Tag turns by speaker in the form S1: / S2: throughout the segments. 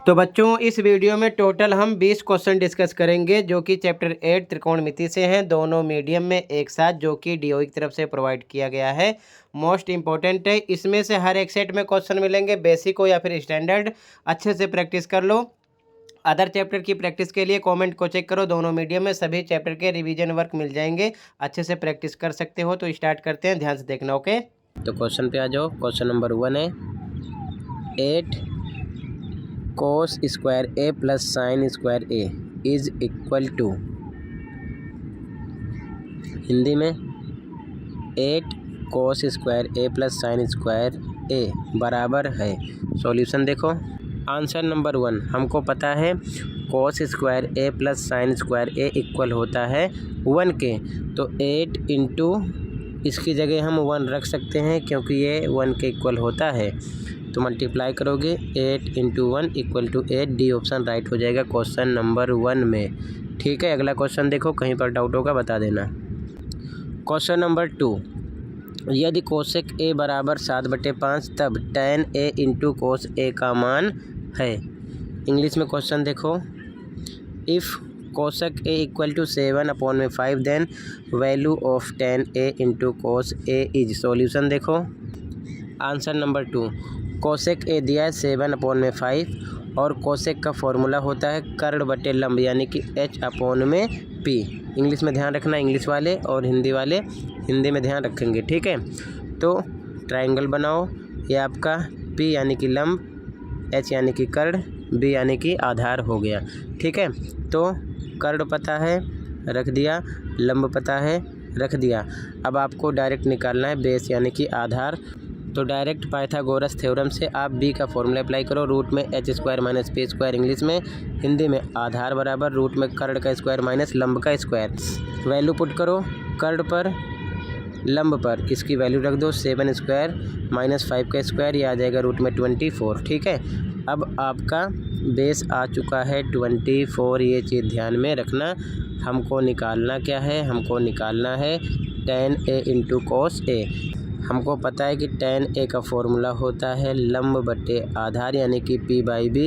S1: तो बच्चों इस वीडियो में टोटल हम 20 क्वेश्चन डिस्कस करेंगे जो कि चैप्टर 8 त्रिकोणमिति से हैं, दोनों मीडियम में एक साथ, जो कि डीओई की तरफ से प्रोवाइड किया गया है। मोस्ट इंपॉर्टेंट है, इसमें से हर एक सेट में क्वेश्चन मिलेंगे, बेसिक हो या फिर स्टैंडर्ड। अच्छे से प्रैक्टिस कर लो। अदर चैप्टर की प्रैक्टिस के लिए कमेंट को चेक करो, दोनों मीडियम में सभी चैप्टर के रिवीजन वर्क मिल जाएंगे, अच्छे से प्रैक्टिस कर सकते हो। तो स्टार्ट करते हैं, ध्यान से देखना। ओके, तो क्वेश्चन पे आ जाओ। क्वेश्चन नंबर 1 है 8 cos square A plus sine square A is equal to, Hindi में 8 cos square A plus sine square A बराबर है। सॉल्यूशन देखो। आंसर नंबर 1 हमको पता है cos square A plus sine square A equal होता है 1 के, तो 8 इंटू इसकी जगह हम 1 रख सकते हैं क्योंकि ये 1 के इक्वल होता है। तो मल्टीप्लाई करोगे 8 into 1 equal to 8, D option right हो जाएगा क्वेश्चन नंबर 1 में। ठीक है, अगला क्वेश्चन देखो, कहीं पर डाउट होगा बता देना। क्वेश्चन नंबर 2, यदि कोसेक ए बराबर 7/5 तब tan a into cos A का मान है। इंग्लिश में क्वेश्चन देखो। If cosec A equal to 7/5 then value of tan a into cos A is. Solution देखो। आंसर नंबर 2, कोसेक ए दिया है 7/5 और कोसेक का फॉर्मूला होता है कर्ण बटे लंब यानी कि h/p। इंग्लिश में ध्यान रखना, इंग्लिश वाले, और हिंदी वाले हिंदी में ध्यान रखेंगे। ठीक है, तो ट्रायंगल बनाओ। ये आपका p यानी कि लंब, h यानी कि कर्ण, b यानी कि आधार हो गया। ठीक है, तो कर्ण पता है, रख दिया, लंब पता है, रख दिया। अब आपको डायरेक्ट निकालना है बेस यानी कि आधार। तो डायरेक्ट पाइथागोरस थ्योरम से आप b का फॉर्मूला अप्लाई करो। रूट में h square minus p square English में, हिंदी में आधार बराबर रूट में कर्ण का स्क्वायर माइनस लंब का स्क्वायर। वैल्यू पुट करो कर्ण पर, लंब पर इसकी वैल्यू रख दो 7 स्क्वायर माइनस 5 का स्क्वायर, ये आ जाएगा रूट में 24। ठीक है, अब आपका बेस आ चुका है 24। ये चीज़ ध्यान में रखना। हमको निकालना क्या है, हमको निकालना है tan a इंटू कोस ए। हमको पता है कि tan a का फॉर्मूला होता है लंब बटे आधार यानी कि p/b,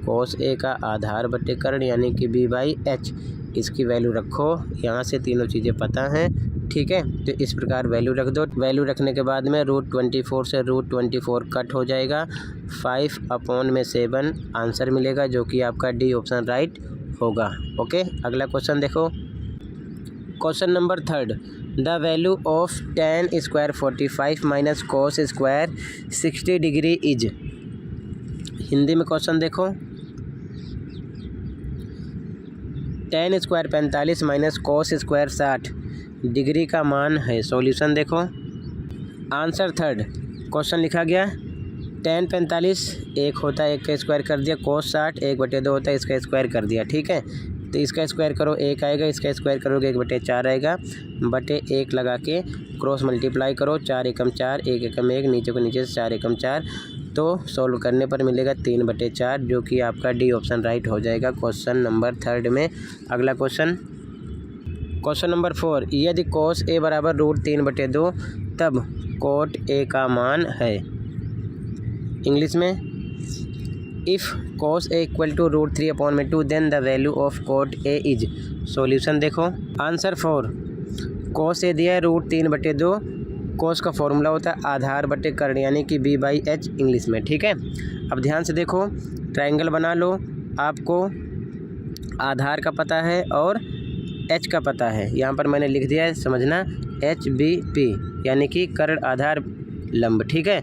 S1: cos a का आधार बटे कर्ण यानी कि b/h। इसकी वैल्यू रखो, यहाँ से तीनों चीज़ें पता हैं। ठीक है, तो इस प्रकार वैल्यू रख दो। वैल्यू रखने के बाद में रूट 24 से रूट 24 कट हो जाएगा, 5/7 आंसर मिलेगा जो कि आपका डी ऑप्शन राइट होगा। ओके, अगला क्वेश्चन देखो। Question number 3, the value of tan square 45 minus cos square 60 degree is. Hindi में क्वेश्चन देखो। tan square 45 minus cos square 60 degree का मान है। सॉल्यूशन देखो। आंसर 3 क्वेश्चन लिखा गया, tan 45 एक होता है, एक का स्क्वायर कर दिया, कोस 60 1/2 होता है, इसका स्क्वायर कर दिया। ठीक है, तो इसका स्क्वायर करो 1 आएगा, इसका स्क्वायर करोगे 1/4 आएगा, बटे 1 लगा के क्रॉस मल्टीप्लाई करो, 4 एकम 4, 1 एकम 1, नीचे को नीचे से 4 एकम 4, तो सॉल्व करने पर मिलेगा 3/4 जो कि आपका डी ऑप्शन राइट हो जाएगा क्वेश्चन नंबर 3 में। अगला क्वेश्चन, क्वेश्चन नंबर 4, यदि कोस ए बराबर रूट 3/2 तब कोट ए का मान है। इंग्लिश में if cos a equal to root 3/2 then the value of cot A is. Solution देखो। आंसर 4, cos a दिया है रूट 3/2, cos का फॉर्मूला होता है आधार बटे कर्ण यानी कि b/h इंग्लिश में। ठीक है, अब ध्यान से देखो, ट्रायंगल बना लो। आपको आधार का पता है और h का पता है, यहाँ पर मैंने लिख दिया है, समझना, HBP यानी कि कर्ण आधार लंब। ठीक है,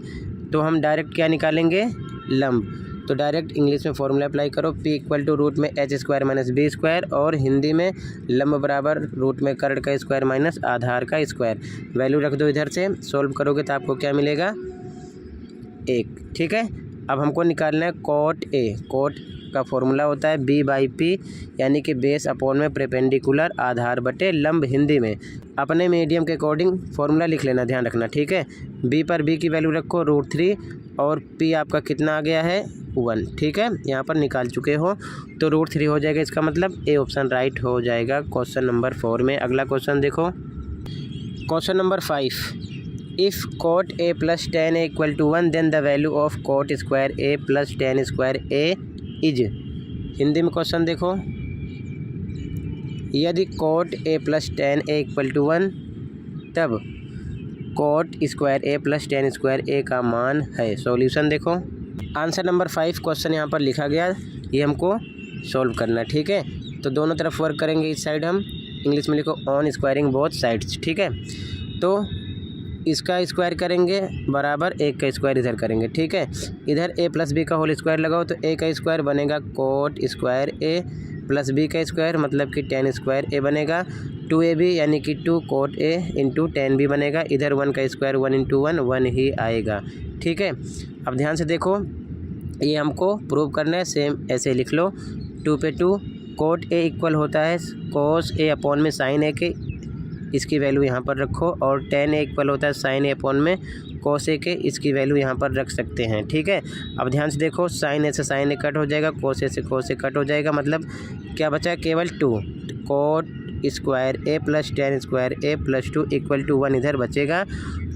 S1: तो हम डायरेक्ट क्या निकालेंगे, लंब। तो डायरेक्ट इंग्लिश में फॉर्मूला अप्लाई करो, p इक्वल टू रूट में h square minus b square, और हिंदी में लंब बराबर रूट में कर्ण का स्क्वायर माइनस आधार का स्क्वायर। वैल्यू रख दो, इधर से सॉल्व करोगे तो आपको क्या मिलेगा, 1। ठीक है, अब हमको निकालना है कोट ए। कोट का फॉर्मूला होता है b/p यानी कि बेस अपॉन में परपेंडिकुलर आधार बटे लंब। हिंदी में अपने मीडियम के अकॉर्डिंग फॉर्मूला लिख लेना, ध्यान रखना। ठीक है, b पर b की वैल्यू रखो रूट 3, और p आपका कितना आ गया है, 1। ठीक है, यहाँ पर निकाल चुके हो, तो रूट 3 हो जाएगा, इसका मतलब ए ऑप्शन राइट हो जाएगा क्वेश्चन नंबर 4 में। अगला क्वेश्चन देखो। Question number 5, if cot a plus tan a equal to 1 then the value of cot square a plus tan square a is, Hindi में क्वेश्चन देखो, यदि cot A plus tan A equal to 1 तब cot square A plus tan square A का मान है। Solution देखो, answer number 5 question यहाँ पर लिखा गया, ये हमको सॉल्व करना है। ठीक है, तो दोनों तरफ वर्क करेंगे। इस साइड हम इंग्लिश में लिखो ऑन स्क्वायरिंग बोथ साइड्स। ठीक है, तो इसका स्क्वायर करेंगे बराबर एक का स्क्वायर इधर करेंगे। ठीक है, इधर ए प्लस बी का होल स्क्वायर लगाओ तो ए का स्क्वायर बनेगा coat square A plus B का स्क्वायर मतलब कि टेन स्क्वायर ए बनेगा। 2ab यानी कि 2 कोट ए इंटू 10b बनेगा। इधर 1 का स्क्वायर 1 इंटू 1 1 ही आएगा। ठीक है, अब ध्यान से देखो, ये हमको प्रूव करना है। सेम ऐसे लिख लो, 2 पे 2 कोट ए इक्वल होता है कोस ए अपॉन में साइन ए के, इसकी वैल्यू यहाँ पर रखो। और टेन ए इक्वल होता है साइन ए अपॉन में कोस ए के, इसकी वैल्यू यहाँ पर रख सकते हैं। ठीक है, अब ध्यान से देखो, साइन ए से साइन ए कट हो जाएगा, कोस ए से कोस ए कट हो जाएगा, मतलब क्या बचा है केवल 2 cot square A plus tan square A plus 2 equal to 1 इधर बचेगा,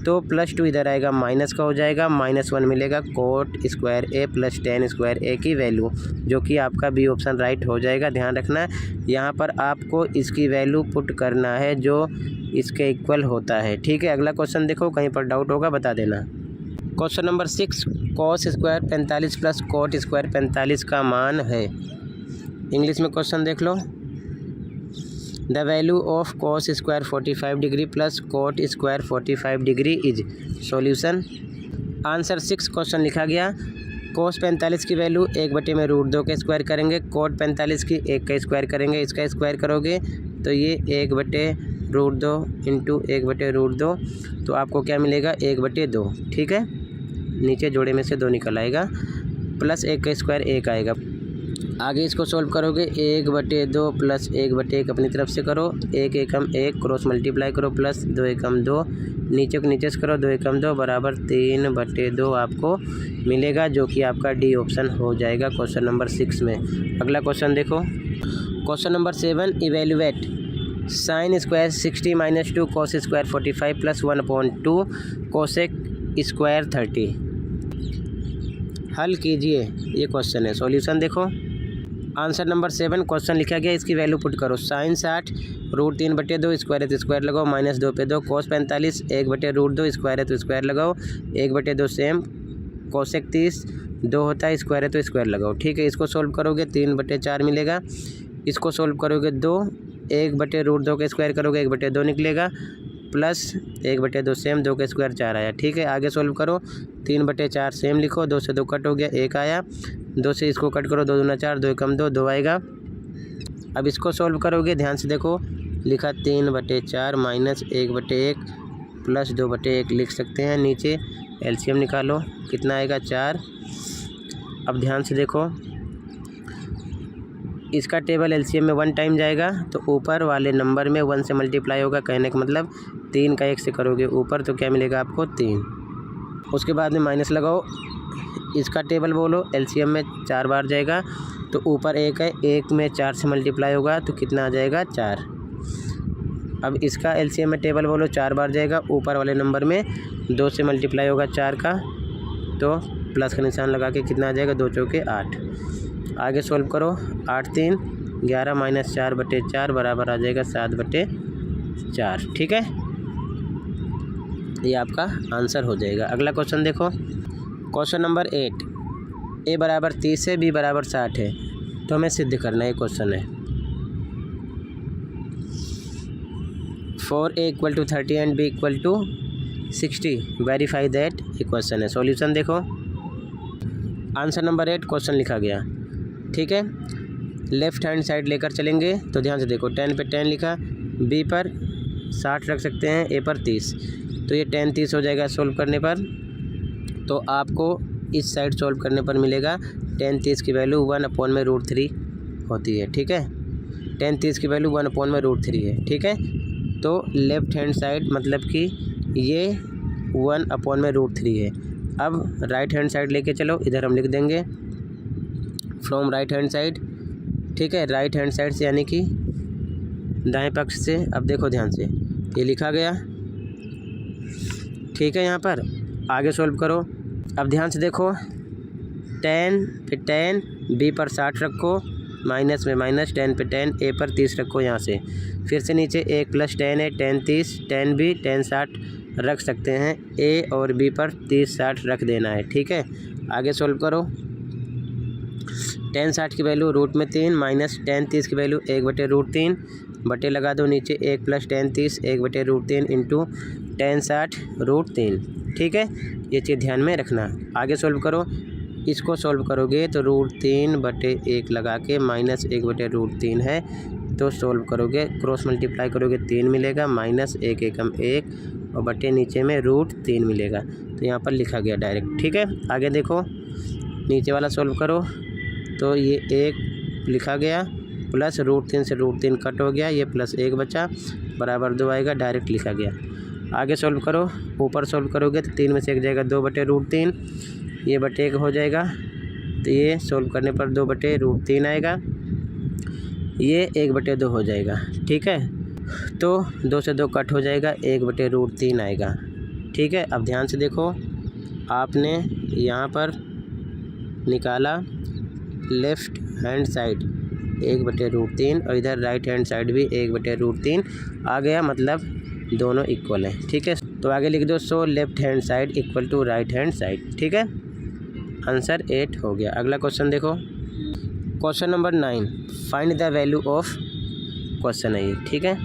S1: तो +2 इधर आएगा माइनस का हो जाएगा, -1 मिलेगा coat square A plus tan square ए की वैल्यू, जो कि आपका बी ऑप्शन राइट हो जाएगा। ध्यान रखना, यहाँ पर आपको इसकी वैल्यू पुट करना है जो इसके इक्वल होता है। ठीक है, अगला क्वेश्चन देखो, कहीं पर डाउट होगा बता देना। Question number 6, cos square 45 plus cot square 45 का मान है। इंग्लिश में क्वेश्चन देख लो, the value of cos square 45 degree plus cot square 45 degree is. Solution, answer 6 question लिखा गया, कोस 45 की वैल्यू 1/√2 का स्क्वायर करेंगे, कोट 45 की 1 का स्क्वायर करेंगे, इसका स्क्वायर करोगे तो ये 1/√2 इंटू 1/√2, तो आपको क्या मिलेगा 1/2। ठीक है, नीचे जोड़े में से 2 निकल आएगा, प्लस 1 का स्क्वायर 1 आएगा। आगे इसको सोल्व करोगे 1/2 प्लस 1/1 अपनी तरफ से करो, 1 एकम 1 क्रॉस मल्टीप्लाई करो, प्लस 2 एकम 2 नीचे को नीचे से करो, 2 एकम 2 बराबर 3/2 आपको मिलेगा, जो कि आपका डी ऑप्शन हो जाएगा क्वेश्चन नंबर 6 में। अगला क्वेश्चन देखो, question number 7, evaluate sine square 60 - 2 cos square 45 plus 1/2 cosec square 30। हल कीजिए, ये क्वेश्चन है। सॉल्यूशन देखो, आंसर नंबर 7 क्वेश्चन लिखा गया, इसकी वैल्यू पुट करो। साइन 60 √3/2 स्क्वायर है तो स्क्वायर लगाओ, -2 पे 2 कॉस 45 1/√2 स्क्वायर है तो स्क्वायर लगाओ, 1/2 सेम, कोसेक 30 2 होता है, स्क्वायर है तो स्क्वायर लगाओ। ठीक है, इसको सोल्व करोगे 3/4 मिलेगा, इसको सोल्व करोगे 2 1/√2 का स्क्वायर करोगे 1/2 निकलेगा, प्लस 1/2 सेम, 2 का स्क्वायर 4 आया। ठीक है, आगे सोल्व करो, 3/4 सेम लिखो, 2 से 2 कट हो गया 1 आया, 2 से इसको कट करो, 2 दूना 4 2 एकम 2 2 आएगा। अब इसको सोल्व करोगे, ध्यान से देखो, लिखा 3/4 माइनस 1/1 प्लस 2/1 लिख सकते हैं। नीचे एलसीएम निकालो, कितना आएगा 4। अब ध्यान से देखो, इसका टेबल एलसीएम में 1 टाइम जाएगा तो ऊपर वाले नंबर में 1 से मल्टीप्लाई होगा, कहने का मतलब 3 का 1 से करोगे ऊपर तो क्या मिलेगा आपको 3। उसके बाद में माइनस लगाओ, इसका टेबल बोलो, एलसीएम में 4 बार जाएगा तो ऊपर 1 है, 1 में 4 से मल्टीप्लाई होगा तो कितना आ जाएगा 4। अब इसका एलसीएम में टेबल बोलो, 4 बार जाएगा, ऊपर वाले नंबर में 2 से मल्टीप्लाई होगा 4 का, तो प्लस का निशान लगा के कितना आ जाएगा 2 चौके 8। आगे सोल्व करो, 8 3 11 माइनस 4/4 बराबर आ जाएगा 7/4। ठीक है, ये आपका आंसर हो जाएगा। अगला क्वेश्चन देखो, क्वेश्चन नंबर 8, ए बराबर 30 है, बी बराबर 60 है, तो हमें सिद्ध करना है। क्वेश्चन है 4a = 30 and b = 60, verify that. ये क्वेश्चन है। सॉल्यूशन देखो, आंसर नंबर 8 क्वेश्चन लिखा गया। ठीक है, लेफ्ट हैंड साइड लेकर चलेंगे तो ध्यान से देखो, 10 पे 10 लिखा, बी पर 60 रख सकते हैं, ए पर 30, तो ये 10 30 हो जाएगा सोल्व करने पर। तो आपको इस साइड सोल्व करने पर मिलेगा 10 30 की वैल्यू 1/√3 होती है। ठीक है, 10 30 की वैल्यू 1/√3 है। ठीक है, तो लेफ्ट हैंड साइड मतलब कि ये 1/√3 है। अब राइट हैंड साइड लेके चलो, इधर हम लिख देंगे फ्रॉम राइट हैंड साइड। ठीक है, राइट हैंड साइड से यानी कि दाएं पक्ष से। अब देखो ध्यान से, ये लिखा गया। ठीक है, यहाँ पर आगे सोल्व करो। अब ध्यान से देखो, 10 पे 10 बी पर 60 रखो, माइनस में माइनस, 10 पे 10, ए पर 30 रखो यहाँ से। फिर से नीचे 1 + 10 है, 10 30, 10 भी 10 60 रख सकते हैं। ए और बी पर 30 60 रख देना है, ठीक है। आगे सोल्व करो। 10 60 की वैल्यू √3 माइनस 10 30 की वैल्यू 1/√3, बटे लगा दो नीचे 1 + 10 30 1/√3 इंटू 10 60 √3, ठीक है। ये चीज़ ध्यान में रखना। आगे सोल्व करो। इसको सोल्व करोगे तो √3/1 लगा के माइनस 1/√3 है, तो सोल्व करोगे क्रॉस मल्टीप्लाई करोगे 3 मिलेगा, माइनस 1 एकम 1 और बटे नीचे में √3 मिलेगा। तो यहाँ पर लिखा गया डायरेक्ट, ठीक है। आगे देखो, नीचे वाला सोल्व करो तो ये 1 लिखा गया, प्लस √3 से √3 कट हो गया, ये +1 बचा, बराबर 2 आएगा, डायरेक्ट लिखा गया। आगे सोल्व करो। ऊपर सोल्व करोगे तो 3 में से 1 जाएगा, 2/√3, ये बटे 1 हो जाएगा, तो ये सोल्व करने पर 2/√3 आएगा, ये 1/2 हो जाएगा, ठीक है। तो 2 से 2 कट हो जाएगा, 1/√3 आएगा, ठीक है। अब ध्यान से देखो, आपने यहाँ पर निकाला लेफ़्ट हैंड साइड 1/√3 और इधर राइट हैंड साइड भी 1/√3 आ गया, मतलब दोनों इक्वल हैं, ठीक है। तो आगे लिख दो, so left hand side equal to right hand side, ठीक है। आंसर 8 हो गया। अगला क्वेश्चन देखो, question number 9, find the value of, question है ये, ठीक है।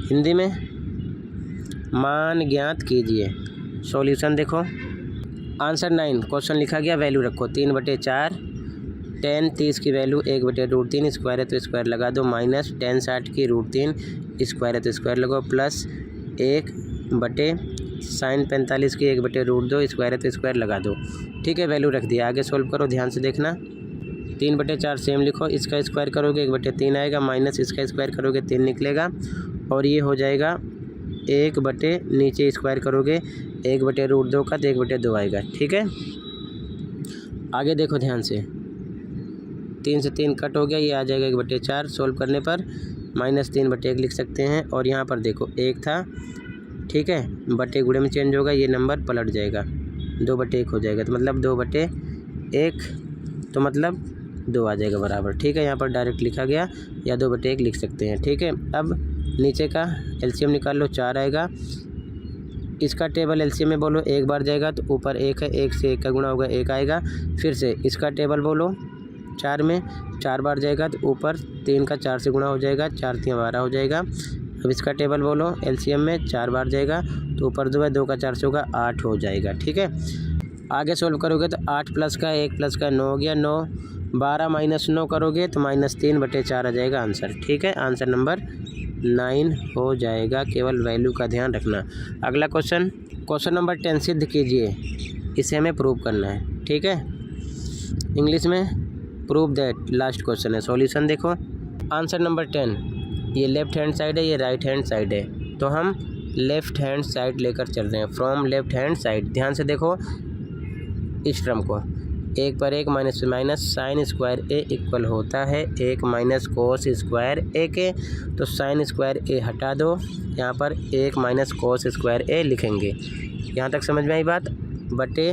S1: हिंदी में मान ज्ञात कीजिए। सॉल्यूशन देखो, आंसर 9 क्वेश्चन लिखा गया, वैल्यू रखो 3/4, 10 30 की वैल्यू 1/√3 स्क्वायर है तो स्क्वायर लगा दो, माइनस 10 60 की √3 स्क्वायर है तो स्क्वायर लगाओ, प्लस 1 बटे sin 45 की 1/√2 स्क्वायर है तो स्क्वायर लगा दो, ठीक है। वैल्यू रख दिया। आगे सोल्व करो, ध्यान से देखना। 3/4 सेम लिखो, इसका स्क्वायर करोगे 1/3 आएगा, माइनस इसका स्क्वायर करोगे 3 निकलेगा, और ये हो जाएगा 1 बटे नीचे स्क्वायर करोगे 1/√2 का तो 1/2 आएगा, ठीक है। आगे देखो ध्यान से, 3 से 3 कट हो गया, ये आ जाएगा 1/4, सोल्व करने पर -3/1 लिख सकते हैं। और यहाँ पर देखो 1 था, ठीक है, बटे गुणे में चेंज होगा, ये नंबर पलट जाएगा, 2/1 हो जाएगा, तो मतलब 2/1, तो मतलब 2 आ जाएगा बराबर, ठीक है। यहाँ पर डायरेक्ट लिखा गया, या 2/1 लिख सकते हैं, ठीक है। अब नीचे का एलसीएम निकाल लो, 4 आएगा। इसका टेबल एलसीएम में बोलो, एक बार जाएगा तो ऊपर 1 है, 1 से 1 का गुणा होगा 1 आएगा। फिर से इसका टेबल बोलो, 4 में 4 बार जाएगा तो ऊपर 3 का 4 से गुणा हो जाएगा, 4 3 12 हो जाएगा। अब इसका टेबल बोलो, एलसीएम में 4 बार जाएगा तो ऊपर 2 है, 2 का 4 से होगा 8 हो जाएगा, ठीक है। आगे सोल्व करोगे तो 8 प्लस का 1 प्लस का 9 हो गया, 9 12 माइनस 9 करोगे तो -3/4 आ जाएगा आंसर, ठीक है। आंसर नंबर 9 हो जाएगा, केवल वैल्यू का ध्यान रखना। अगला क्वेश्चन, क्वेश्चन नंबर 10 सिद्ध कीजिए, इसे हमें प्रूव करना है, ठीक है। इंग्लिश में प्रूव दैट, लास्ट क्वेश्चन है। सॉल्यूशन देखो, आंसर नंबर 10, ये लेफ़्ट हैंड साइड है, ये राइट हैंड साइड है, तो हम लेफ़्ट हैंड साइड लेकर चल रहे हैं, फ्रॉम लेफ़्ट हैंड साइड। ध्यान से देखो इस टर्म को, 1 पर 1 माइनस से माइनस, साइन स्क्वायर ए इक्वल होता है 1 माइनस कोस स्क्वायर ए के, तो साइन स्क्वायर ए हटा दो, यहाँ पर 1 माइनस कोस स्क्वायर ए लिखेंगे। यहाँ तक समझ में आई बात, बटे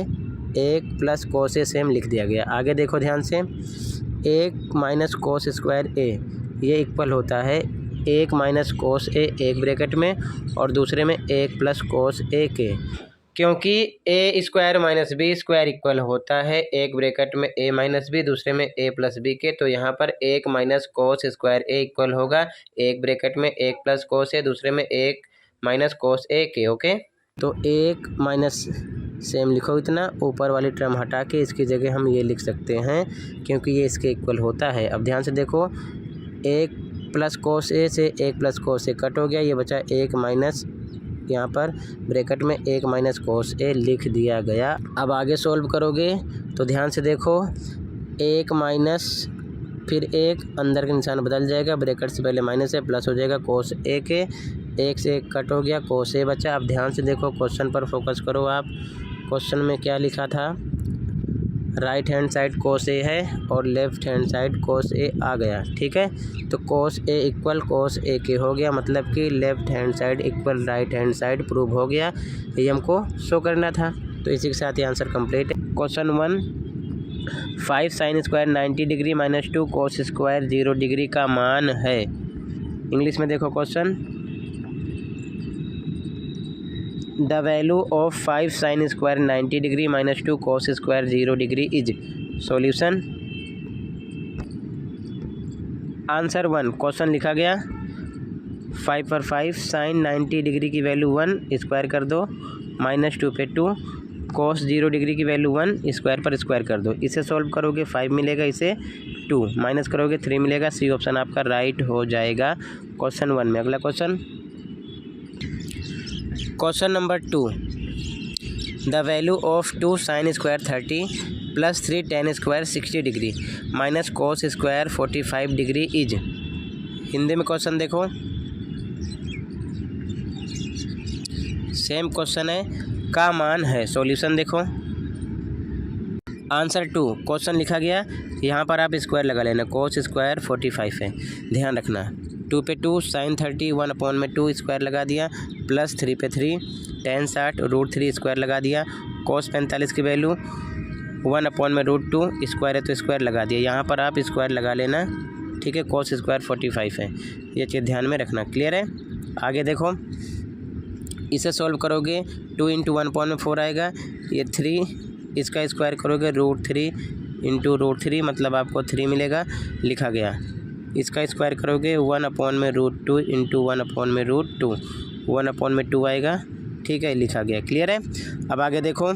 S1: 1 प्लस कोस ए सेम लिख दिया गया। आगे देखो ध्यान से, 1 माइनस कोस स्क्वायर ए ये इक्वल होता है 1 माइनस कोस ए एक ब्रैकेट में और दूसरे में 1 प्लस कोस ए के, क्योंकि A square minus B square equal होता है एक ब्रैकेट में ए माइनस बी, दूसरे में ए प्लस बी के, तो यहाँ पर 1 माइनस कोस स्क्वायर ए इक्वल होगा एक ब्रैकेट में 1 प्लस कोस ए, दूसरे में 1 माइनस कोस ए के, ओके। तो 1 माइनस सेम लिखो, इतना ऊपर वाली टर्म हटा के इसकी जगह हम ये लिख सकते हैं, क्योंकि ये इसके इक्वल होता है। अब ध्यान से देखो, 1 प्लस कोस ए से 1 प्लस कोस ए कट हो गया, ये बचा 1 माइनस, यहाँ पर ब्रैकेट में 1 माइनस कोस ए लिख दिया गया। अब आगे सोल्व करोगे तो ध्यान से देखो, 1 माइनस फिर 1 अंदर का निशान बदल जाएगा, ब्रैकेट से पहले माइनस है, प्लस हो जाएगा कोस ए के, 1 से 1 कट हो गया, कोस ए बचा। अब ध्यान से देखो, क्वेश्चन पर फोकस करो आप। क्वेश्चन में क्या लिखा था, राइट हैंड साइड कोस ए है और लेफ़्ट हैंड साइड कोस ए आ गया, ठीक है। तो कोस ए इक्वल कोस ए के हो गया, मतलब कि left hand side equal right hand side prove हो गया, ये हमको शो करना था। तो इसी के साथ ये आंसर कंप्लीट है। Question 1 5 sine square 90 degree minus 2 cos square 0 degree का मान है। इंग्लिश में देखो question, the value of 5 sine square 90 degree minus 2 cos square 0 degree is. Solution answer 1। Question लिखा गया 5 पर 5 साइन 90 डिग्री की वैल्यू 1 स्क्वायर कर दो, माइनस 2 पे 2 कोस 0 डिग्री की वैल्यू 1 स्क्वायर पर स्क्वायर कर दो। इसे सॉल्व करोगे 5 मिलेगा, इसे 2 माइनस करोगे 3 मिलेगा। सी ऑप्शन आपका राइट हो जाएगा क्वेश्चन 1 में। अगला question, question number 2, the value of 2 sine square 30 plus 3 ten square 60 degree minus cos square 45 degree is. Hindi में क्वेश्चन देखो, सेम क्वेश्चन है, का मान है। सॉल्यूशन देखो, आंसर 2। क्वेश्चन लिखा गया, यहाँ पर आप स्क्वायर लगा लेना, कोस स्क्वायर 45 है, ध्यान रखना। 2 पे 2 साइन 30 1 अपॉन में 2 स्क्वायर लगा दिया, प्लस 3 पे 3 टेन 60 √3 स्क्वायर लगा दिया। कोस 45 की वैल्यू 1 अपॉन में √2 स्क्वायर है तो स्क्वायर लगा दिया। यहाँ पर आप स्क्वायर लगा लेना, ठीक है। कोस स्क्वायर 45 है, ये चीज़ ध्यान में रखना। क्लियर है। आगे देखो, इसे सॉल्व करोगे 2 × 1/4 आएगा, ये 3 इसका स्क्वायर करोगे √3 × √3 मतलब आपको 3 मिलेगा, लिखा गया। इसका स्क्वायर करोगे 1 अपॉन में √2 × 1 अपॉन में √2 1 अपॉन में 2 आएगा, ठीक है, लिखा गया। क्लियर है। अब आगे देखो,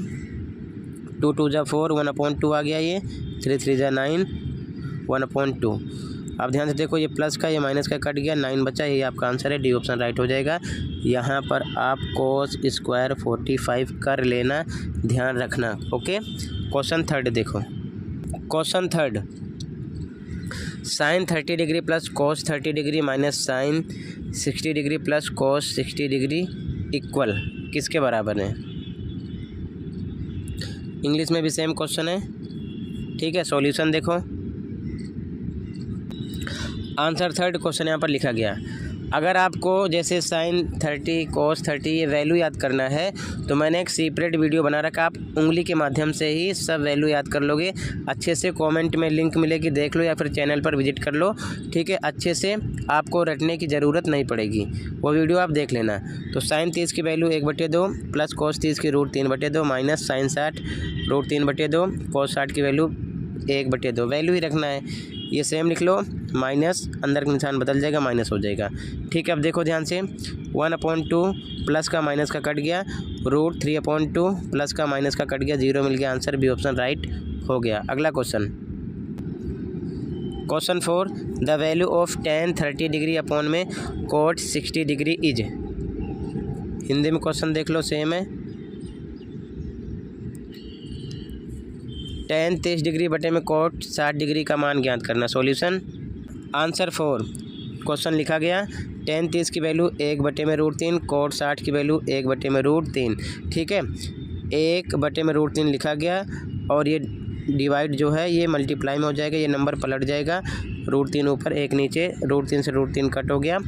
S1: 2 2 जा 4 1 अपॉन 2 आ गया, ये 3 3 जा 9 1 अपॉन 2। अब ध्यान से देखो, ये प्लस का ये माइनस का कट गया, 9 बचा, ये आपका आंसर है। डी ऑप्शन राइट हो जाएगा। यहाँ पर आप कोस स्क्वायर 45 कर लेना, ध्यान रखना। ओके। क्वेश्चन 3 देखो, question 3, sine 30 degree plus cos 30 degree minus sine 60 degree plus cos 60 degree equal किसके बराबर है। इंग्लिश में भी सेम क्वेश्चन है, ठीक है। सॉल्यूशन देखो, आंसर 3 क्वेश्चन यहाँ पर लिखा गया। अगर आपको जैसे साइन 30 कोस 30 ये वैल्यू याद करना है तो मैंने एक सेपरेट वीडियो बना रखा, आप उंगली के माध्यम से ही सब वैल्यू याद कर लोगे अच्छे से। कमेंट में लिंक मिलेगी, देख लो, या फिर चैनल पर विजिट कर लो, ठीक है। अच्छे से आपको रटने की ज़रूरत नहीं पड़ेगी, वो वीडियो आप देख लेना। तो साइन 30 की वैल्यू 1/2 प्लस कोस 30 की √3/2 माइनस साइन 60 √3/2 कोस 60 की वैल्यू 1/2 वैल्यू ही रखना है। ये सेम लिख लो, माइनस अंदर का निशान बदल जाएगा, माइनस हो जाएगा, ठीक है। अब देखो ध्यान से, 1/2 प्लस का माइनस का कट गया, √3/2 प्लस का माइनस का कट गया, 0 मिल गया। आंसर बी ऑप्शन राइट हो गया। अगला question, question 4, the value of tan 30 degree upon में cot 60 डिग्री इज। हिंदी में क्वेश्चन देख लो, सेम है। tan 30 डिग्री बटे में cot 60 डिग्री का मान ज्ञात करना। Solution answer 4। क्वेश्चन लिखा गया, tan 30 की वैल्यू 1/में √3 cot 60 की वैल्यू 1/में √3, ठीक है। 1/में √3 लिखा गया और ये डिवाइड जो है ये मल्टीप्लाई में हो जाएगा, ये नंबर पलट जाएगा, √3 ऊपर 1 नीचे, √3 से √3 कट हो गया,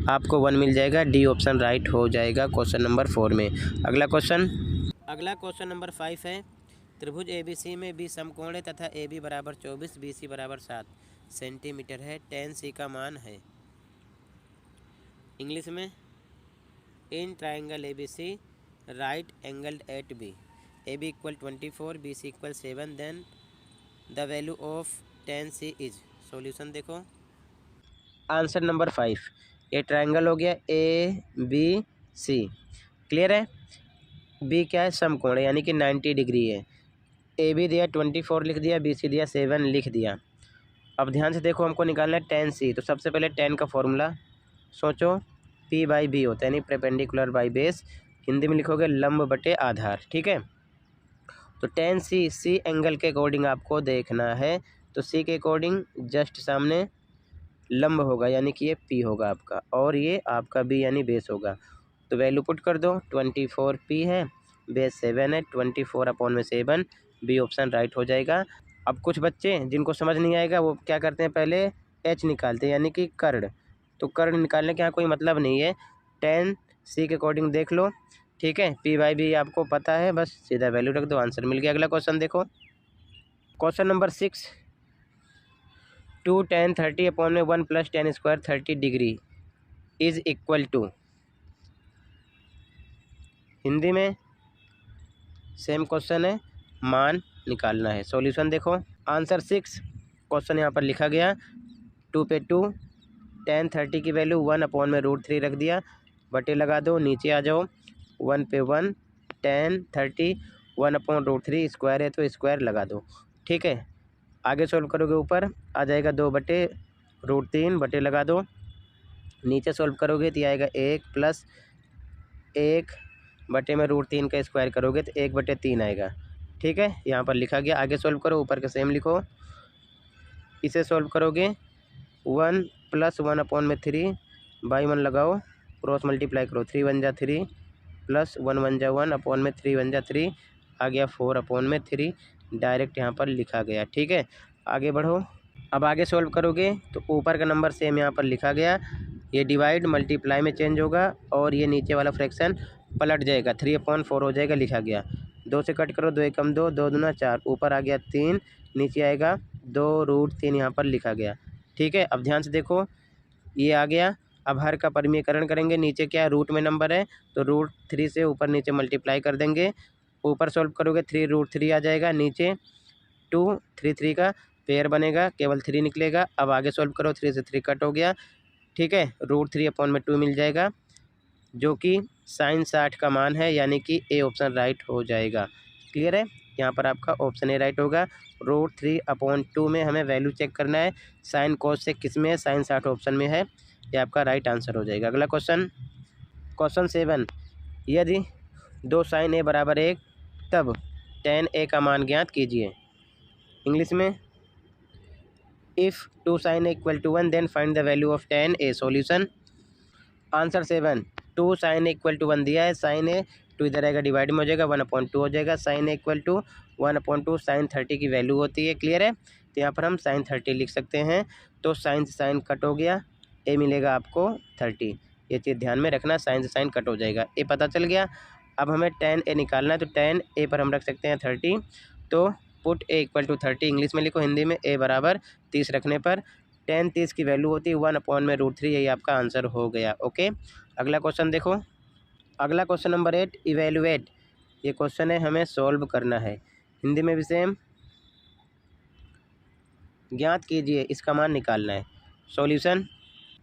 S1: आपको 1 मिल जाएगा। डी ऑप्शन राइट हो जाएगा क्वेश्चन नंबर 4 में। अगला क्वेश्चन नंबर 5 है, त्रिभुज ABC में बी समकोण है तथा AB बराबर 24 BC बराबर 7 सेंटीमीटर है, tan C का मान है। इंग्लिश में, in triangle ABC right angled at B, AB = 24 BC = 7, then the value of tan C is. Solution देखो, आंसर नंबर 5, ये ट्राइंगल हो गया ABC, क्लियर है। B क्या है, समकोण है, यानी कि 90 डिग्री है। AB दिया 24 लिख दिया, BC दिया 7 लिख दिया। अब ध्यान से देखो, हमको निकालना है tan C। तो सबसे पहले tan का फॉर्मूला सोचो, P/B होता है, यानी परपेंडिकुलर बाई बेस, हिंदी में लिखोगे लंब बटे आधार, ठीक है। तो tan C एंगल के अकॉर्डिंग आपको देखना है, तो C के अकॉर्डिंग जस्ट सामने लंब होगा, यानी कि ये P होगा आपका, और ये आपका B यानी बेस होगा। तो वैल्यू पुट कर दो, 24 P है, बेस 7 है, 24/7, बी ऑप्शन राइट हो जाएगा। अब कुछ बच्चे जिनको समझ नहीं आएगा वो क्या करते हैं, पहले H निकालते हैं, यानी कि कर्ण। तो कर्ण निकालने का यहाँ कोई मतलब नहीं है, tan C के अकॉर्डिंग देख लो, ठीक है। P/B आपको पता है, बस सीधा वैल्यू रख दो, आंसर मिल गया। अगला क्वेश्चन देखो, क्वेश्चन नंबर 6, 2 tan 30 अपॉन में 1 + tan square 30 degree is equal to. Hindi में सेम क्वेश्चन है, मान निकालना है। सॉल्यूशन देखो, आंसर 6 क्वेश्चन यहाँ पर लिखा गया। 2 पे 2, tan 30 की वैल्यू 1 अपॉन में √3 रख दिया, बटे लगा दो, नीचे आ जाओ, 1 पे 1, tan 30 1 अपॉन √3 स्क्वायर है तो स्क्वायर लगा दो। ठीक है, आगे सोल्व करोगे ऊपर आ जाएगा 2 बटे √3, बटे लगा दो, नीचे सोल्व करोगे तो आएगा 1 + 1 बटे में √3 का स्क्वायर करोगे तो 1 बटे 3 आएगा। ठीक है, यहाँ पर लिखा गया। आगे सोल्व करो, ऊपर का सेम लिखो, इसे सोल्व करोगे 1 + 1 अपॉन में 3 बाई 1 लगाओ, क्रॉस मल्टीप्लाई करो, 3 × 1 = 3 + 1 × 1 = 1 अपॉन में 3 × 1 = 3 आ गया 4 अपॉन में 3, डायरेक्ट यहाँ पर लिखा गया। ठीक है, आगे बढ़ो। अब आगे सोल्व करोगे तो ऊपर का नंबर सेम यहाँ पर लिखा गया, ये डिवाइड मल्टीप्लाई में चेंज होगा और ये नीचे वाला फ्रैक्शन पलट जाएगा, 3/4 हो जाएगा, लिखा गया। 2 से कट करो, 2 एकम 2, 2 दूना 4, ऊपर आ गया 3, नीचे आएगा 2√3 यहाँ पर लिखा गया। ठीक है, अब ध्यान से देखो, ये आ गया। अब हर का परिमीकरण करेंगे, नीचे क्या है, रूट में नंबर है तो √3 से ऊपर नीचे मल्टीप्लाई कर देंगे। ऊपर सोल्व करोगे 3√3 आ जाएगा, नीचे 2 3 3 का पेयर बनेगा, केवल 3 निकलेगा। अब आगे सोल्व करो, 3 से 3 कट हो गया। ठीक है, √3 अपॉन में 2 मिल जाएगा, जो कि sin 60 का मान है, यानी कि ए ऑप्शन राइट हो जाएगा। क्लियर है, यहाँ पर आपका ऑप्शन ए राइट होगा। √3 अपॉन 2 में हमें वैल्यू चेक करना है, sin cos से किस में है, sin 60 ऑप्शन में है, ये आपका राइट आंसर हो जाएगा। अगला क्वेश्चन, क्वेश्चन 7, यदि 2 sin a = 1 तब tan a का मान ज्ञात कीजिए। इंग्लिश में, if 2 sin a = 1 then find the value of tan a। Solution, answer 7, 2 sin a = 1 दिया है, sin a 2 इधर आएगा, डिवाइड में हो जाएगा, 1/2 हो जाएगा, sin a = 1/2 sin 30 की वैल्यू होती है। क्लियर है, तो यहाँ पर हम sin 30 लिख सकते हैं, तो sin से sin कट हो गया, a मिलेगा आपको 30। ये चीज़ ध्यान में रखना, sin से sin कट हो जाएगा, a पता चल गया। अब हमें tan a निकालना है, तो tan a पर हम रख सकते हैं 30, तो पुट a = 30, इंग्लिश में लिखो, हिंदी में a = 30 रखने पर tan 30 की वैल्यू होती है 1 अपॉन में √3, यही आपका आंसर हो गया। ओके, अगला क्वेश्चन देखो, अगला क्वेश्चन नंबर 8, इवेल्युएट। ये क्वेश्चन है, हमें सॉल्व करना है, हिंदी में भी सेम, ज्ञात कीजिए, इसका मान निकालना है। सॉल्यूशन,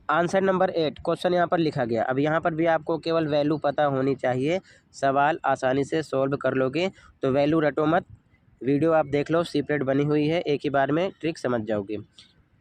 S1: आंसर नंबर 8 क्वेश्चन यहाँ पर लिखा गया। अब यहाँ पर भी आपको केवल वैल्यू पता होनी चाहिए, सवाल आसानी से सॉल्व कर लोगे। तो वैल्यू रटो मत, वीडियो आप देख लो, सेपरेट बनी हुई है, एक ही बार में ट्रिक समझ जाओगे।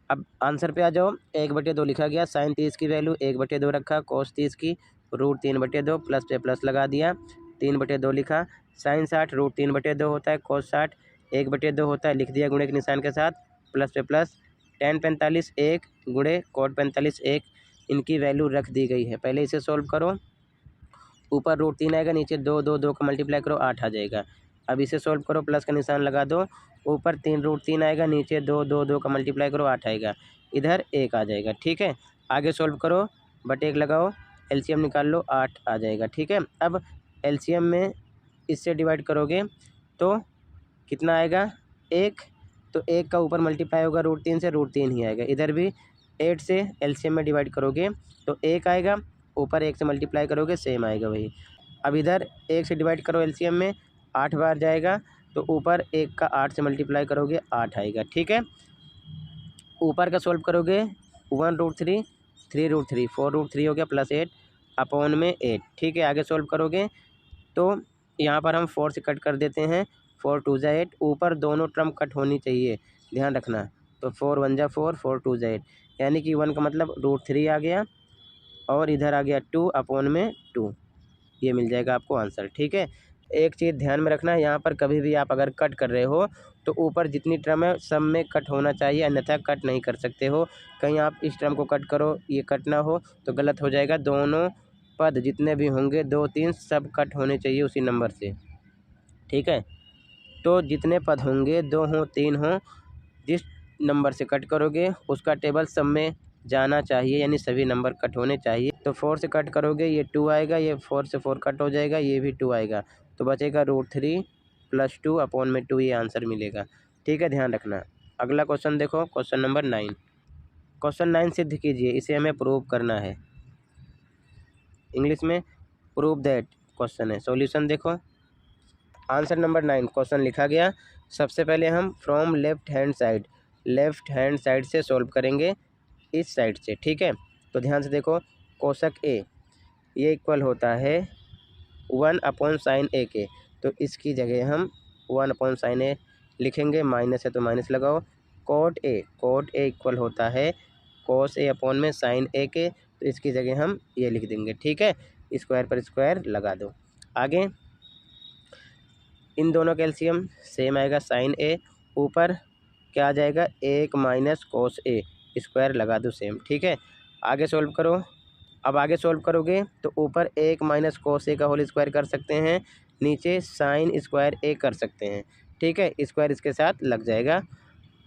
S1: अब आंसर पे आ जाओ, 1/2 लिखा गया, sin 30 की वैल्यू 1/2 रखा, cos 30 की √3/2, प्लस पे प्लस लगा दिया, 3/2 लिखा, sin 60 √3/2 होता है, cos 60 1/2 होता है, लिख दिया गुणे के निशान के साथ, प्लस पे प्लस, tan 45 1 गुणे cot 45 1, इनकी वैल्यू रख दी गई है। पहले इसे सॉल्व करो, ऊपर √3 आएगा, नीचे 2 2 2 का मल्टीप्लाई करो, 8 आ जाएगा। अब इसे सॉल्व करो, प्लस का निशान लगा दो, ऊपर 3√3 आएगा, नीचे 2 2 2 का मल्टीप्लाई करो, 8 आएगा, इधर 1 आ जाएगा। ठीक है, आगे सॉल्व करो, बटे 1 लगाओ, एलसीएम निकाल लो, 8 आ जाएगा। ठीक है, अब एलसीएम में इससे डिवाइड करोगे तो कितना आएगा, 1, तो 1 का ऊपर मल्टीप्लाई होगा √3 से, √3 ही आएगा। इधर भी 8 से एलसीएम में डिवाइड करोगे तो 1 आएगा, ऊपर 1 से मल्टीप्लाई करोगे, सेम आएगा वही। अब इधर 1 से डिवाइड करो एलसीएम में, 8 बार जाएगा, तो ऊपर 1 का 8 से मल्टीप्लाई करोगे, 8 आएगा। ठीक है, ऊपर का सॉल्व करोगे, 1√3 3√3 4√3 हो गया, प्लस 8 अपॉन में 8। ठीक है, आगे सॉल्व करोगे तो यहाँ पर हम 4 से कट कर देते हैं, 4 2 ज़ा 8, ऊपर दोनों टर्म कट होनी चाहिए, ध्यान रखना, तो 4 1 ज़ा 4 4 2 ज़ा 8, यानी कि 1 का मतलब √3 आ गया, और इधर आ गया 2 अपॉन में 2, ये मिल जाएगा आपको आंसर। ठीक है, एक चीज़ ध्यान में रखना, यहाँ पर कभी भी आप अगर कट कर रहे हो तो ऊपर जितनी टर्म है सब में कट होना चाहिए, अन्यथा कट नहीं कर सकते हो। कहीं आप इस टर्म को कट करो, ये कट ना हो तो गलत हो जाएगा। दोनों पद जितने भी होंगे 2 3 सब कट होने चाहिए उसी नंबर से। ठीक है, तो जितने पद होंगे 2 हों 3 हों, जिस नंबर से कट करोगे उसका टेबल सब में जाना चाहिए, यानी सभी नंबर कट होने चाहिए। तो 4 से कट करोगे, ये 2 आएगा, ये 4 से 4 कट हो जाएगा, ये भी 2 आएगा, तो बचेगा √3 + 2 अपॉन में 2, ये आंसर मिलेगा। ठीक है, ध्यान रखना। अगला क्वेश्चन देखो, क्वेश्चन नंबर 9। क्वेश्चन 9 सिद्ध कीजिए, इसे हमें प्रूव करना है। इंग्लिश में प्रूव दैट क्वेश्चन है। सॉल्यूशन देखो, आंसर नंबर 9 क्वेश्चन लिखा गया। सबसे पहले हम फ्रॉम लेफ्ट हैंड साइड से सॉल्व करेंगे, इस साइड से। ठीक है, तो ध्यान से देखो, कोशक ए ये इक्वल होता है 1/sin ए के, तो इसकी जगह हम 1/sin ए लिखेंगे। माइनस है तो माइनस लगाओ। कोट ए इक्वल होता है cos ए अपॉन में sin ए के, तो इसकी जगह हम ये लिख देंगे। ठीक है, स्क्वायर पर स्क्वायर लगा दो। आगे इन दोनों का एलसीएम सेम आएगा, sin ए ऊपर क्या आ जाएगा 1 - cos ए, स्क्वायर लगा दो सेम। ठीक है, आगे सोल्व करो। अब आगे सोल्व करोगे तो ऊपर 1 - cos ए का होल स्क्वायर कर सकते हैं, नीचे sin स्क्वायर ए कर सकते हैं। ठीक है, स्क्वायर इसके साथ लग जाएगा।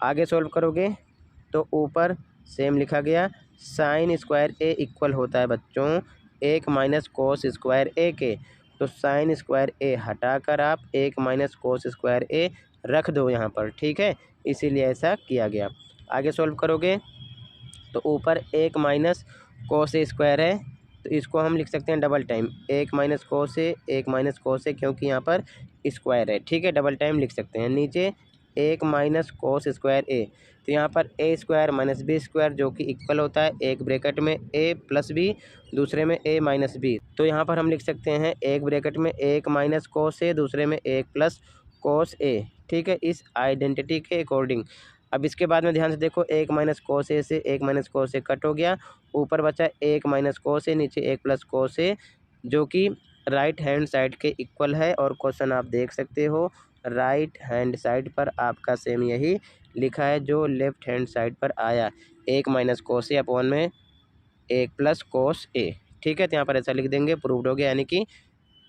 S1: आगे सोल्व करोगे तो ऊपर सेम लिखा गया, sin स्क्वायर ए इक्वल होता है बच्चों 1 - cos स्क्वायर ए के, तो sin स्क्वायर ए हटाकर आप 1 - cos स्क्वायर ए रख दो यहाँ पर। ठीक है, इसीलिए ऐसा किया गया। आगे सोल्व करोगे तो ऊपर 1 - cos ए स्क्वायर है, तो इसको हम लिख सकते हैं डबल टाइम 1 - cos ए, 1 - cos ए, क्योंकि यहाँ पर स्क्वायर है। ठीक है, डबल टाइम लिख सकते हैं। नीचे 1 - cos स्क्वायर ए, तो यहाँ पर ए स्क्वायर माइनस बी स्क्वायर जो कि इक्वल होता है, एक ब्रैकेट में ए प्लस बी, दूसरे में ए माइनस बी, तो यहाँ पर हम लिख सकते हैं एक ब्रैकेट में 1 - cos ए, दूसरे में 1 + cos ए। ठीक है, इस आइडेंटिटी के अकॉर्डिंग। अब इसके बाद में ध्यान से देखो, 1 - cos ए से 1 - cos ए कट हो गया, ऊपर बचा 1 - cos ए, नीचे 1 + cos ए, जो कि राइट हैंड साइड के इक्वल है। और क्वेश्चन आप देख सकते हो, राइट हैंड साइड पर आपका सेम यही लिखा है जो लेफ्ट हैंड साइड पर आया, 1 - cos ए अपॉन में 1 + cos ए। ठीक है, तो यहाँ पर ऐसा लिख देंगे, प्रूव्ड हो गया, यानी कि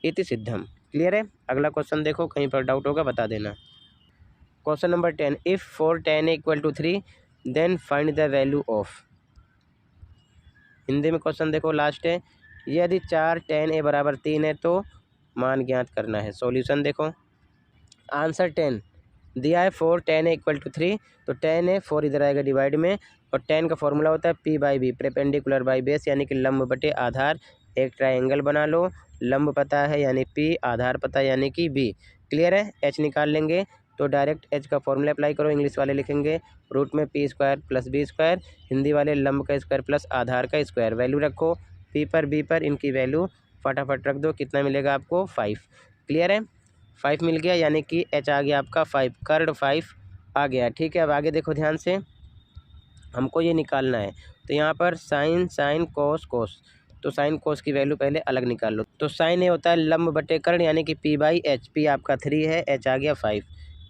S1: इति सिद्धम। क्लियर है। अगला क्वेश्चन देखो, कहीं पर डाउट होगा बता देना। Question number 10, if for tan A = 3 then find the value of. Hindi में क्वेश्चन देखो, लास्ट है, यदि 4 tan ए = 3 है तो मान ज्ञात करना है। सॉल्यूशन देखो, आंसर 10 दिया है, 4 tan ए = 3, तो tan ए 4 इधर आएगा डिवाइड में, और tan का फॉर्मूला होता है P/B, परपेंडिकुलर बाई बेस, यानी कि लंब बटे आधार। एक ट्रायंगल बना लो, लंब पता है यानी P, आधार पता है यानी कि B। क्लियर है। H निकाल लेंगे तो डायरेक्ट H का फॉर्मूला अप्लाई करो, इंग्लिश वाले लिखेंगे रूट में P² + B², हिंदी वाले लंब का स्क्वायर प्लस आधार का स्क्वायर। वैल्यू रखो P पर B पर, इनकी वैल्यू फटाफट रख दो, कितना मिलेगा आपको 5। क्लियर है, 5 मिल गया, यानी कि H आ गया आपका 5, कर्ड 5 आ गया। ठीक है, अब आगे देखो ध्यान से, हमको ये निकालना है, तो यहाँ पर साइन कोस, तो साइन कोस की वैल्यू पहले अलग निकाल लो। तो साइन ए होता है लंब बटे कर्ण, यानी कि P/H, P आपका 3 है, H आ गया 5,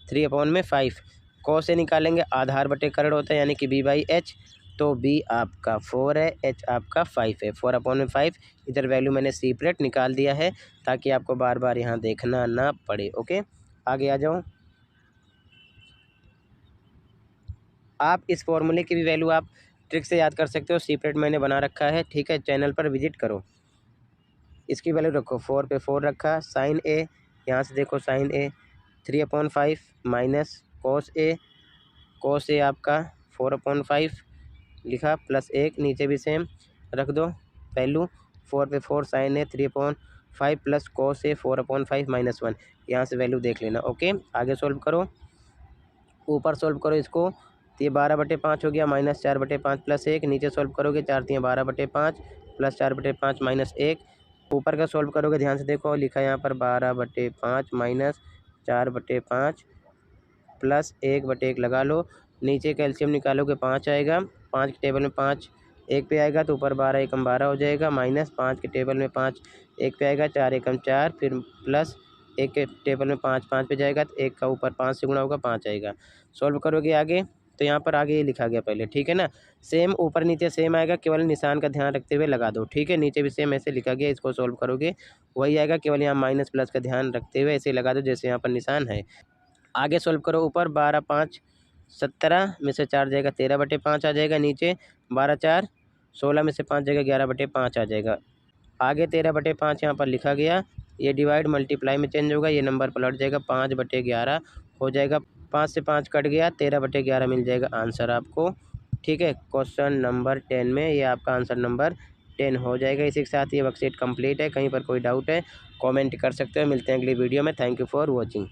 S1: 3 अपॉन में 5। कोस ए निकालेंगे, आधार बटे कर्ण होता है, यानी कि B/H, तो B आपका 4 है, H आपका 5 है, 4 अपॉन में 5। इधर वैल्यू मैंने सेपरेट निकाल दिया है ताकि आपको बार बार यहाँ देखना ना पड़े। ओके, आगे आ जाओ। आप इस फॉर्मूले की भी वैल्यू आप ट्रिक से याद कर सकते हो, सेपरेट मैंने बना रखा है। ठीक है, चैनल पर विजिट करो। इसकी वैल्यू रखो, 4 पे 4 रखा, साइन ए, यहाँ से देखो साइन ए 3/5 माइनस कोस ए आपका 4/5 लिखा, प्लस 1, नीचे भी सेम रख दो वैल्यू, 4 पे 4 साइन ए 3/5 प्लस कोस ए 4/5 - 1, यहाँ से वैल्यू देख लेना। ओके, आगे सोल्व करो, ऊपर सोल्व करो इसको, तो ये 12/5 हो गया, -4/5 प्लस 1, नीचे सोल्व करोगे 4 × 12/5 प्लस 4/5 -1, ऊपर का सोल्व करोगे, ध्यान से देखो लिखा है यहाँ पर 12/5 माइनस 4/5 प्लस 1/1 लगा लो, नीचे का एलसीएम निकालोगे 5 आएगा, 5 के टेबल में 5 1 पे आएगा, तो ऊपर 12 एकम 12 हो जाएगा, माइनस 5 के टेबल में 5 1 पे आएगा, 4 एकम 4, फिर प्लस 1 के टेबल में 5 5 पे जाएगा, तो 1 का ऊपर 5 से गुणा होगा 5 आएगा। सॉल्व करोगे आगे, तो यहाँ पर आगे ये लिखा गया पहले। ठीक है ना, सेम ऊपर नीचे सेम आएगा, केवल निशान का ध्यान रखते हुए लगा दो। ठीक है, नीचे भी सेम ऐसे लिखा गया, इसको सॉल्व करोगे वही आएगा, केवल यहाँ माइनस प्लस का ध्यान रखते हुए ऐसे लगा दो जैसे यहाँ पर निशान है। आगे सॉल्व करो, ऊपर 12 5 17 में से 4 जाएगा 13/5 आ जाएगा, नीचे 12 4 16 में से 5 जाएगा 11/5 आ जाएगा। आगे 13/5 यहाँ पर लिखा गया, ये डिवाइड मल्टीप्लाई में चेंज होगा, ये नंबर पलट जाएगा, 5/11 हो जाएगा। 5 से 5 कट गया, 13/11 मिल जाएगा आंसर आपको। ठीक है, क्वेश्चन नंबर 10 में ये आपका आंसर नंबर 10 हो जाएगा। इसी के साथ ये वर्कशीट कंप्लीट है। कहीं पर कोई डाउट है कमेंट कर सकते हो। मिलते हैं अगली वीडियो में। Thank you for watching.